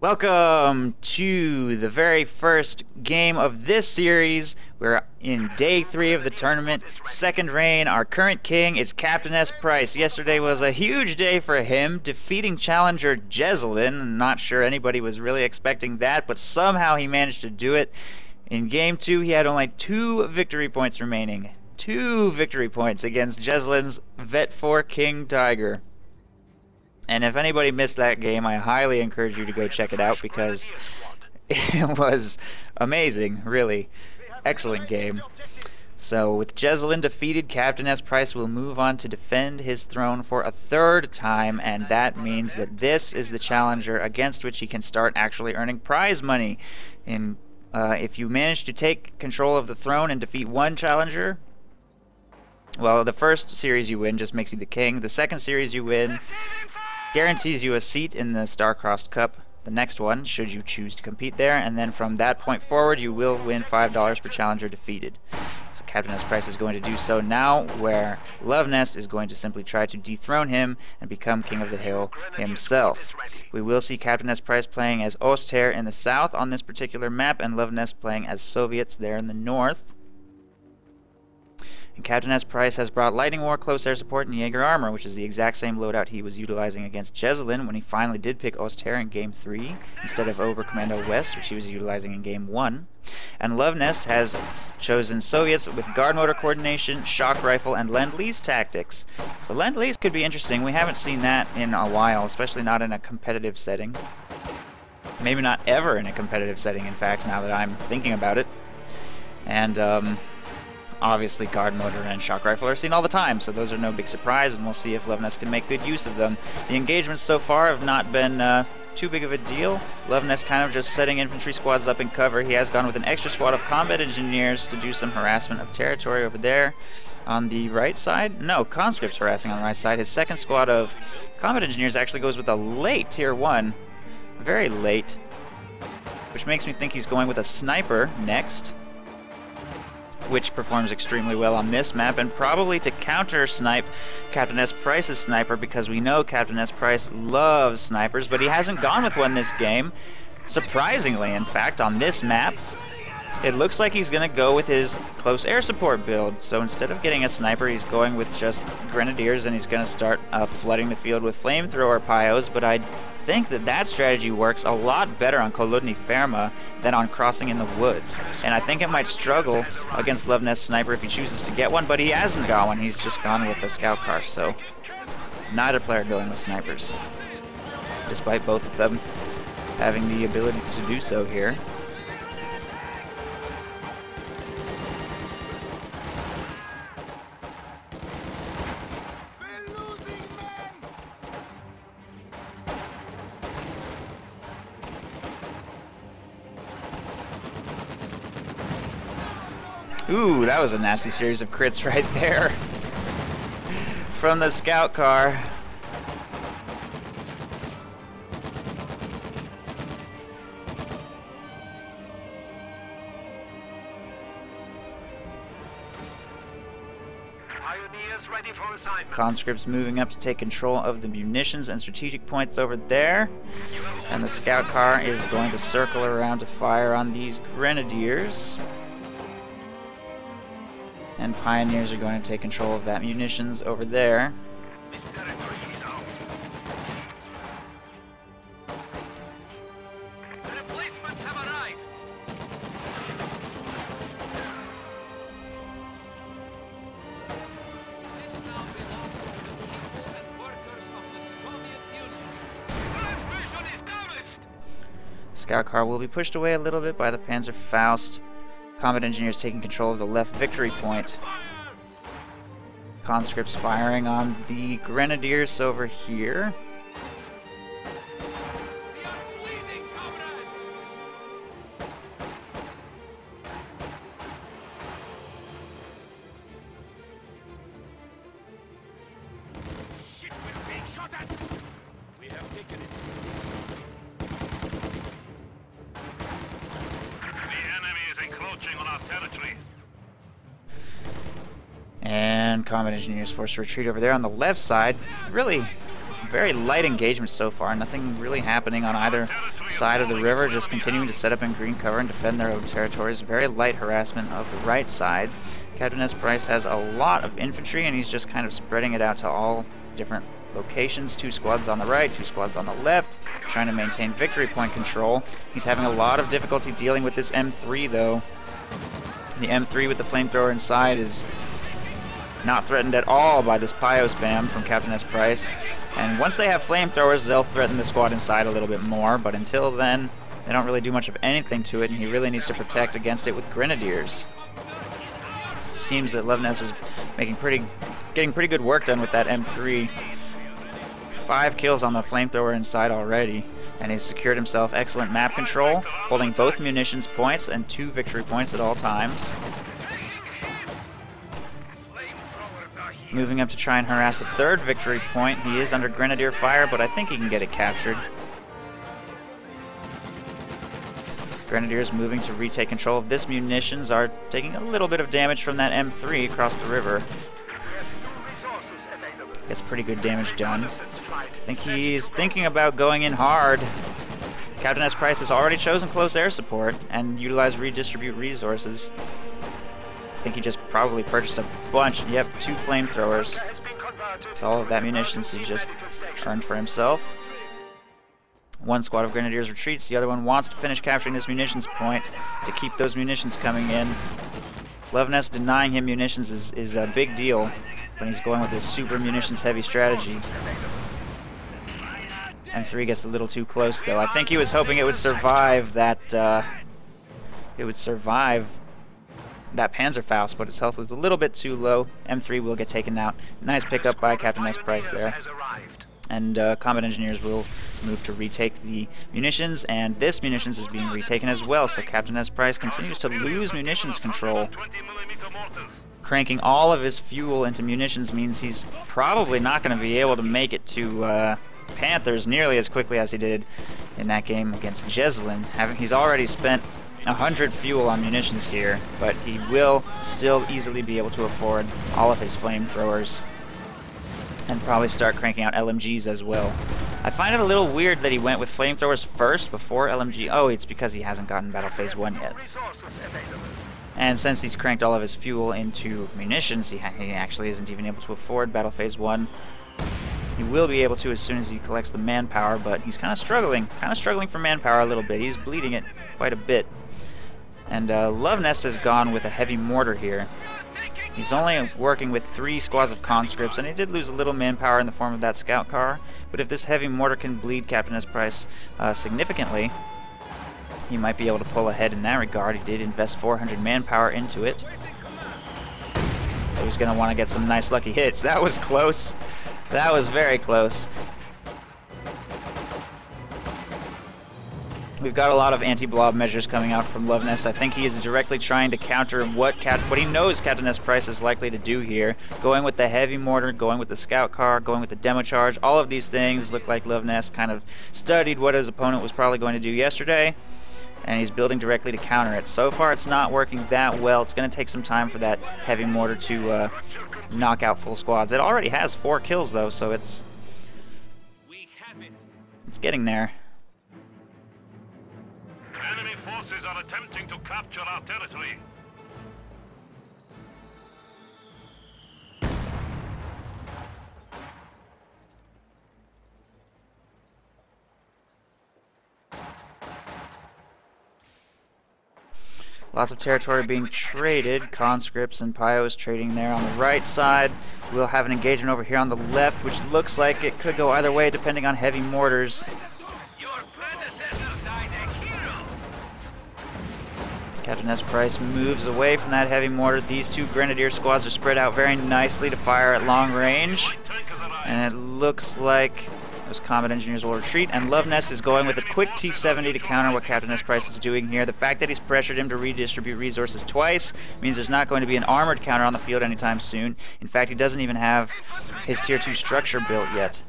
Welcome to the very first game of this series. We're in day 3 of the tournament, second reign. Our current king is CaptainSPrice. Yesterday was a huge day for him, defeating challenger Jezelin. I'm not sure anybody was really expecting that, but somehow he managed to do it. In game 2, he had only 2 victory points remaining. 2 victory points against Jezelin's Vet 4 King Tiger. And if anybody missed that game, I highly encourage you to go check it out because it was amazing, really. Excellent game. So with Jezelin defeated, CaptainSPrice will move on to defend his throne for a 3rd time, and that means that this is the challenger against which he can start actually earning prize money. If you manage to take control of the throne and defeat one challenger, well, the first series you win just makes you the king. The second series you win guarantees you a seat in the Star-Crossed Cup, the next one, should you choose to compete there, and then from that point forward you will win $5 per challenger defeated. So CaptainSPrice is going to do so now, where Luvnest is going to simply try to dethrone him and become King of the Hill himself. We will see CaptainSPrice playing as Oster in the south on this particular map, and Luvnest playing as Soviets there in the north. And CaptainSPrice has brought Lightning War, Close Air Support, and Jaeger Armor, which is the exact same loadout he was utilizing against Jezelin when he finally did pick Oster in Game 3, instead of Oberkommando West, which he was utilizing in Game 1. And Luvnest has chosen Soviets with Guard Motor Coordination, Shock Rifle, and Lend-Lease tactics. So Lend-Lease could be interesting. We haven't seen that in a while, especially not in a competitive setting. Maybe not ever in a competitive setting, in fact, now that I'm thinking about it. And, obviously, Guard Motor and Shock Rifle are seen all the time, so those are no big surprise, and we'll see if Luvnest can make good use of them. The engagements so far have not been too big of a deal. Luvnest kind of just setting infantry squads up in cover. He has gone with an extra squad of combat engineers to do some harassment of territory over there on the right side. No, conscripts harassing on the right side. His second squad of combat engineers actually goes with a late Tier 1. Very late. Which makes me think he's going with a sniper next, which performs extremely well on this map, and probably to counter-snipe CaptainSPrice's sniper, because we know CaptainSPrice loves snipers, but he hasn't gone with one this game. Surprisingly, in fact, on this map, it looks like he's going to go with his close air support build. So instead of getting a sniper, he's going with just grenadiers, and he's going to start flooding the field with flamethrower pyos, but I think that strategy works a lot better on Koludny Ferma than on crossing in the woods. And I think it might struggle against Luvnest's sniper if he chooses to get one, but he hasn't got one. He's just gone with the scout car, so neither player going with snipers, despite both of them having the ability to do so here. Ooh, that was a nasty series of crits right there from the scout car. Pioneers ready for assignment. Conscripts moving up to take control of the munitions and strategic points over there. And the scout car is going to circle around to fire on these grenadiers. And Pioneers are going to take control of that munitions over there. Replacements have arrived. This now belongs to the people and workers of the Soviet Union. Transmission is damaged. Scout car will be pushed away a little bit by the Panzerfaust. Combat engineers taking control of the left victory point. Conscripts firing on the grenadiers over here. We are bleeding, comrade. Shit, we're being shot at. We have taken it. The enemy is encroaching on our territory. And combat engineers forced to retreat over there on the left side. Really very light engagement so far. Nothing really happening on either side of the river, just continuing to set up in green cover and defend their own territories. Very light harassment of the right side. CaptainSPrice has a lot of infantry, and he's just kind of spreading it out to all different locations. 2 squads on the right, 2 squads on the left, trying to maintain victory point control. He's having a lot of difficulty dealing with this M3 though. The M3 with the flamethrower inside is not threatened at all by this Pyro spam from CaptainSPrice. And once they have flamethrowers, they'll threaten the squad inside a little bit more, but until then, they don't really do much of anything to it, and he really needs to protect against it with Grenadiers. It seems that Luvnest is getting pretty good work done with that M3. 5 kills on the flamethrower inside already, and he's secured himself excellent map control, holding both munitions points and 2 victory points at all times. Moving up to try and harass the 3rd victory point. He is under Grenadier fire, but I think he can get it captured. Grenadiers moving to retake control of this munitions are taking a little bit of damage from that M3 across the river. Gets pretty good damage done. I think he's thinking about going in hard. CaptainSPrice has already chosen close air support and utilized redistribute resources. I think he just probably purchased a bunch. Yep, 2 flamethrowers. With all of that munitions he just earned for himself. 1 squad of Grenadiers retreats, the other one wants to finish capturing this munitions point to keep those munitions coming in. Luvnest denying him munitions is a big deal when he's going with this super munitions heavy strategy. M3 gets a little too close though. I think he was hoping it would survive that Panzerfaust, but its health was a little bit too low. M3 will get taken out. Nice pickup by CaptainSPrice there. And combat engineers will move to retake the munitions, and this munitions is being retaken as well, so CaptainSPrice continues to lose munitions control. Cranking all of his fuel into munitions means he's probably not going to be able to make it to Panthers nearly as quickly as he did in that game against Jezelin. He's already spent 100 fuel on munitions here, but he will still easily be able to afford all of his flamethrowers and probably start cranking out LMGs as well. I find it a little weird that he went with flamethrowers first before LMG. Oh, it's because he hasn't gotten Battle Phase 1 yet. And since he's cranked all of his fuel into munitions, he actually isn't even able to afford Battle Phase 1. He will be able to as soon as he collects the manpower, but he's kind of struggling for manpower a little bit. He's bleeding it quite a bit. And Luvnest has gone with a heavy mortar here. He's only working with 3 squads of conscripts, and he did lose a little manpower in the form of that scout car, but if this heavy mortar can bleed CaptainSPrice significantly, he might be able to pull ahead in that regard. He did invest 400 manpower into it, so he's going to want to get some nice lucky hits. That was close. That was very close. We've got a lot of anti-blob measures coming out from Luvnest. I think he is directly trying to counter what he knows CaptainSPrice is likely to do here. Going with the heavy mortar, going with the scout car, going with the demo charge. All of these things look like Luvnest kind of studied what his opponent was probably going to do yesterday, and he's building directly to counter it. So far it's not working that well. It's going to take some time for that heavy mortar to knock out full squads. It already has 4 kills though, so it's getting there. Enemy forces are attempting to capture our territory. Lots of territory being traded. Conscripts and Pyos trading there on the right side. We'll have an engagement over here on the left, which looks like it could go either way depending on heavy mortars. CaptainSPrice moves away from that heavy mortar. These 2 Grenadier squads are spread out very nicely to fire at long range. And it looks like those combat engineers will retreat, and Luvnest is going with a quick T-70 to counter what CaptainSPrice is doing here. The fact that he's pressured him to redistribute resources twice means there's not going to be an armored counter on the field anytime soon. In fact, he doesn't even have his Tier 2 structure built yet.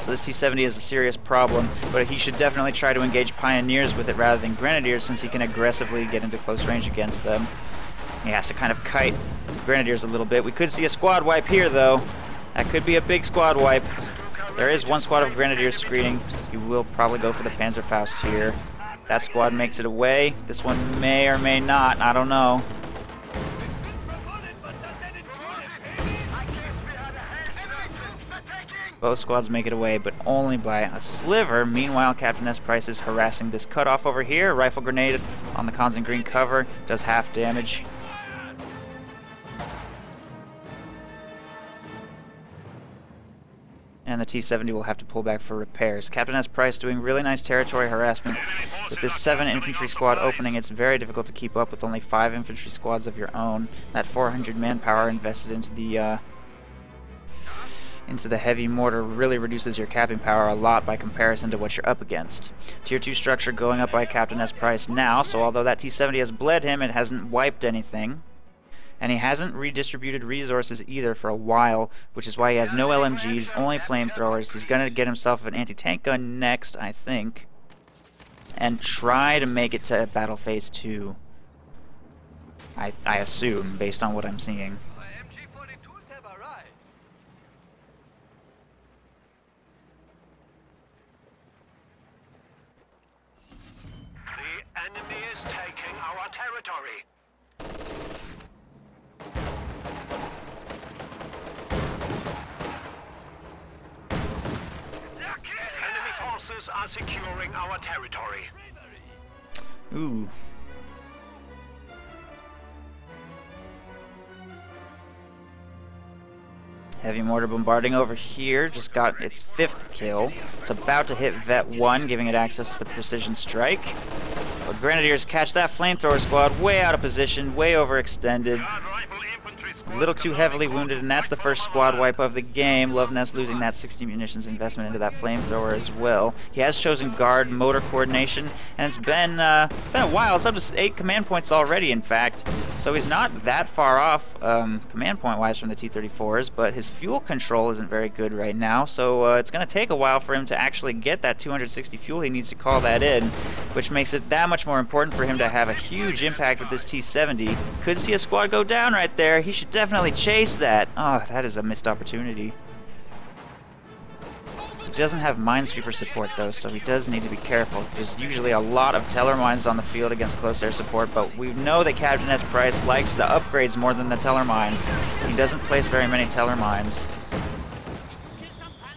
So this T-70 is a serious problem, but he should definitely try to engage Pioneers with it rather than Grenadiers, since he can aggressively get into close range against them. He has to kind of kite Grenadiers a little bit. We could see a squad wipe here, though. That could be a big squad wipe. There is one squad of Grenadiers screening. He will probably go for the Panzerfaust here. That squad makes it away. This one may or may not. I don't know. Both squads make it away, but only by a sliver. Meanwhile, CaptainSPrice is harassing this cutoff over here. Rifle grenade on the cons and green cover. Does half damage. And the T-70 will have to pull back for repairs. CaptainSPrice doing really nice territory harassment. With this 7 infantry squad opening, it's very difficult to keep up with only 5 infantry squads of your own. That 400 manpower invested into the heavy mortar really reduces your capping power a lot by comparison to what you're up against. Tier 2 structure going up by CaptainSPrice now, so although that T-70 has bled him, it hasn't wiped anything. And he hasn't redistributed resources either for a while, which is why he has no LMGs, only flamethrowers. He's going to get himself an anti-tank gun next, I think, and try to make it to Battle Phase 2. I assume, based on what I'm seeing. The enemy is taking our territory. Enemy forces are securing our territory. Ooh. Heavy mortar bombarding over here, just got its 5th kill. It's about to hit Vet 1, giving it access to the precision strike. But Grenadiers catch that flamethrower squad way out of position, way overextended. A little too heavily wounded, and that's the first squad wipe of the game. Luvnest losing that 60 munitions investment into that flamethrower as well. He has chosen guard motor coordination, and it's been a while. It's up to 8 command points already, in fact. So he's not that far off command point-wise from the T-34s, but his fuel control isn't very good right now, so it's going to take a while for him to actually get that 260 fuel he needs to call that in, which makes it that much more important for him to have a huge impact with this T-70. Could see a squad go down right there. He should definitely chase that. Oh, that is a missed opportunity. He doesn't have minesweeper support though, so he does need to be careful. There's usually a lot of teller mines on the field against close air support, but we know that CaptainSPrice likes the upgrades more than the teller mines. He doesn't place very many teller mines.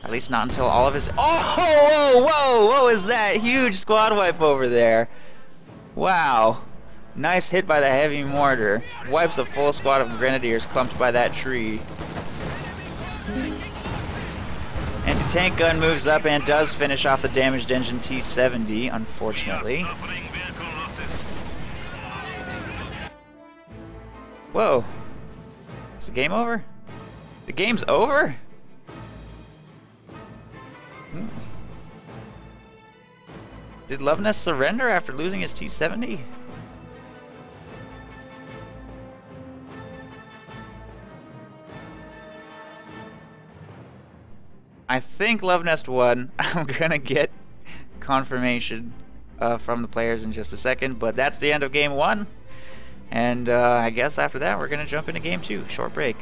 At least not until all of his... Oh, whoa, whoa, what was that? Huge squad wipe over there. Wow. Nice hit by the heavy mortar. Wipes a full squad of Grenadiers clumped by that tree. Anti-tank gun moves up and does finish off the damaged engine T-70, unfortunately. Whoa. Is the game over? The game's over? Did Luvnest surrender after losing his T-70? I think Luvnest won. I'm gonna get confirmation from the players in just a second, but that's the end of game 1. And I guess after that we're gonna jump into game 2. Short break.